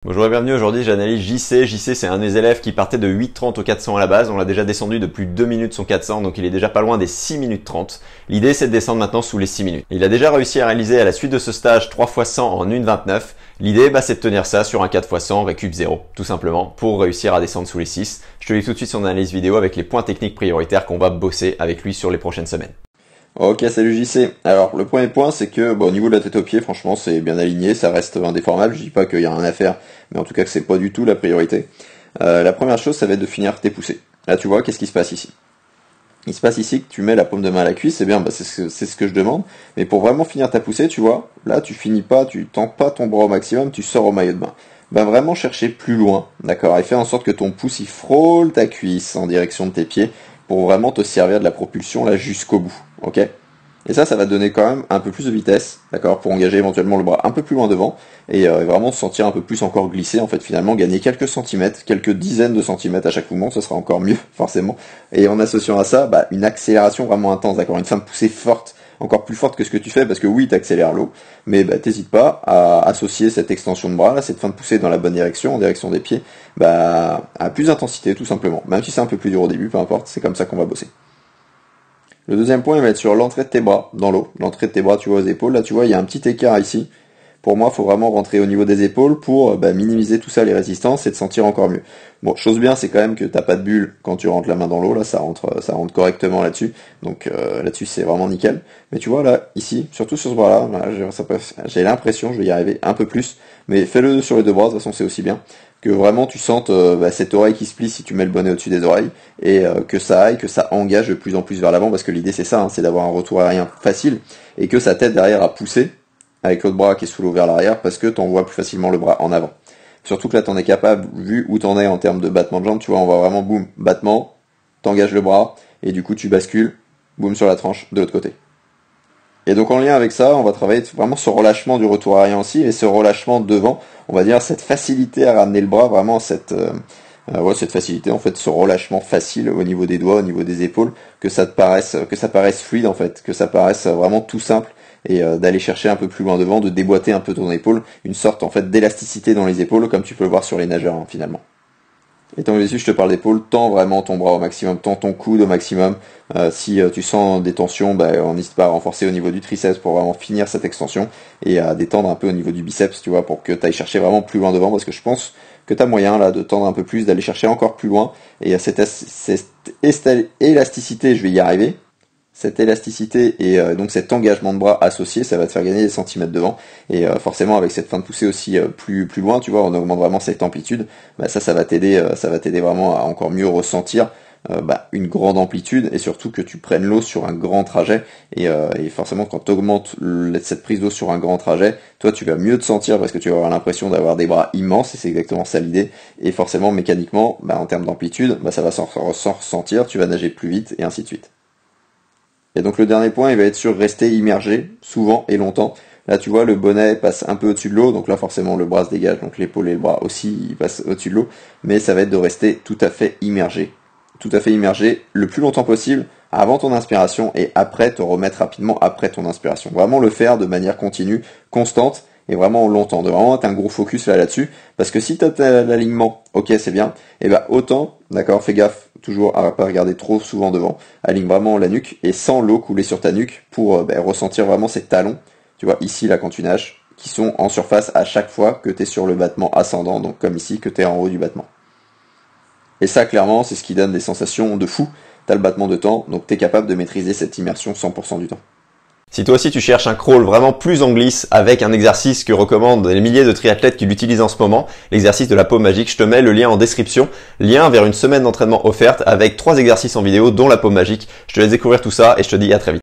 Bonjour et bienvenue, aujourd'hui j'analyse JC. JC c'est un des élèves qui partait de 8,30 au 400 à la base, on l'a déjà descendu de plus de 2 minutes son 400, donc il est déjà pas loin des 6 minutes 30. L'idée c'est de descendre maintenant sous les 6 minutes. Il a déjà réussi à réaliser à la suite de ce stage 3 x 100 en 1,29. L'idée c'est de tenir ça sur un 4 x 100 récup 0, tout simplement, pour réussir à descendre sous les 6. Je te lis tout de suite son analyse vidéo avec les points techniques prioritaires qu'on va bosser avec lui sur les prochaines semaines. Ok, salut JC. Alors le premier point c'est que au niveau de la tête aux pieds, franchement c'est bien aligné, ça reste indéformable, je dis pas qu'il y a rien à faire, mais en tout cas que c'est pas du tout la priorité. La première chose ça va être de finir tes poussées. Là tu vois, qu'est-ce qui se passe ici? Il se passe ici que tu mets la paume de main à la cuisse, c'est bien, c'est ce que je demande, mais pour vraiment finir ta poussée, tu vois, là tu finis pas, tu tends pas ton bras au maximum, tu sors au maillot de bain. Va vraiment chercher plus loin, d'accord, et fais en sorte que ton pouce il frôle ta cuisse en direction de tes pieds, pour vraiment te servir de la propulsion là jusqu'au bout, ok? Et ça va te donner quand même un peu plus de vitesse, d'accord, pour engager éventuellement le bras un peu plus loin devant, et vraiment se sentir un peu plus encore glisser, en fait, finalement, gagner quelques centimètres, quelques dizaines de centimètres à chaque mouvement, ce sera encore mieux, forcément. Et en associant à ça, une accélération vraiment intense, d'accord, une fin de poussée forte, encore plus forte que ce que tu fais, parce que oui, t'accélères l'eau, mais t'hésites pas à associer cette extension de bras, là, cette fin de poussée dans la bonne direction, en direction des pieds, à plus d'intensité, tout simplement. Même si c'est un peu plus dur au début, peu importe, c'est comme ça qu'on va bosser. Le deuxième point, il va être sur l'entrée de tes bras dans l'eau. L'entrée de tes bras, tu vois, aux épaules. Là, tu vois, il y a un petit écart ici. Pour moi, il faut vraiment rentrer au niveau des épaules pour minimiser tout ça, les résistances, et te sentir encore mieux. Bon, chose bien, c'est quand même que t'as pas de bulle quand tu rentres la main dans l'eau. Là, ça rentre correctement là-dessus. Donc là-dessus, c'est vraiment nickel. Mais tu vois, là, ici, surtout sur ce bras-là, j'ai l'impression, je vais y arriver un peu plus. Mais fais-le sur les deux bras, de toute façon, c'est aussi bien. Que vraiment tu sentes cette oreille qui se plie si tu mets le bonnet au-dessus des oreilles, et que ça aille, que ça engage de plus en plus vers l'avant, parce que l'idée c'est ça, c'est d'avoir un retour aérien facile, et que ça t'aide derrière à pousser, avec l'autre bras qui est sous l'eau vers l'arrière, parce que t'envoies plus facilement le bras en avant. Surtout que là t'en es capable, vu où t'en es en termes de battement de jambes, tu vois, on voit vraiment boum, battement, t'engages le bras, et du coup tu bascules, boum sur la tranche de l'autre côté. Et donc en lien avec ça, on va travailler vraiment ce relâchement du retour aérien aussi, et ce relâchement devant, on va dire cette facilité à ramener le bras, vraiment cette facilité en fait, ce relâchement facile au niveau des doigts, au niveau des épaules, que ça paraisse fluide en fait, que ça paraisse vraiment tout simple, et d'aller chercher un peu plus loin devant, de déboîter un peu ton épaule, une sorte en fait d'élasticité dans les épaules, comme tu peux le voir sur les nageurs finalement. Et tant que je te parle d'épaule, tends vraiment ton bras au maximum, tends ton coude au maximum. Si tu sens des tensions, on n'hésite pas à renforcer au niveau du triceps pour vraiment finir cette extension, et à détendre un peu au niveau du biceps, tu vois, pour que tu ailles chercher vraiment plus loin devant, parce que je pense que tu as moyen là de tendre un peu plus, d'aller chercher encore plus loin, et à cette élasticité, je vais y arriver. Cette élasticité et donc cet engagement de bras associé, ça va te faire gagner des centimètres devant, et forcément avec cette fin de poussée aussi plus loin, tu vois, on augmente vraiment cette amplitude, ça va t'aider vraiment à encore mieux ressentir une grande amplitude, et surtout que tu prennes l'eau sur un grand trajet, et forcément quand tu augmentes cette prise d'eau sur un grand trajet, toi tu vas mieux te sentir, parce que tu vas avoir l'impression d'avoir des bras immenses, et c'est exactement ça l'idée, et forcément mécaniquement, en termes d'amplitude, ça va s'en ressentir, tu vas nager plus vite, et ainsi de suite. Et donc le dernier point, il va être sur rester immergé, souvent et longtemps. Là tu vois, le bonnet passe un peu au-dessus de l'eau, donc là forcément le bras se dégage, donc l'épaule et le bras aussi ils passent au-dessus de l'eau, mais ça va être de rester tout à fait immergé le plus longtemps possible, avant ton inspiration, et après te remettre rapidement après ton inspiration. Vraiment le faire de manière continue, constante, et vraiment longtemps, de vraiment être un gros focus là-dessus, parce que si tu as l'alignement, ok c'est bien, et autant, d'accord, fais gaffe toujours à pas regarder trop souvent devant, aligne vraiment la nuque, et sans l'eau couler sur ta nuque, pour ressentir vraiment ces talons, tu vois, ici là quand tu nages, qui sont en surface à chaque fois que tu es sur le battement ascendant, donc comme ici, que tu es en haut du battement. Et ça clairement, c'est ce qui donne des sensations de fou, tu as le battement de temps, donc tu es capable de maîtriser cette immersion 100% du temps. Si toi aussi tu cherches un crawl vraiment plus en glisse avec un exercice que recommandent les milliers de triathlètes qui l'utilisent en ce moment, l'exercice de la paume magique, je te mets le lien en description, lien vers une semaine d'entraînement offerte avec 3 exercices en vidéo dont la paume magique. Je te laisse découvrir tout ça et je te dis à très vite.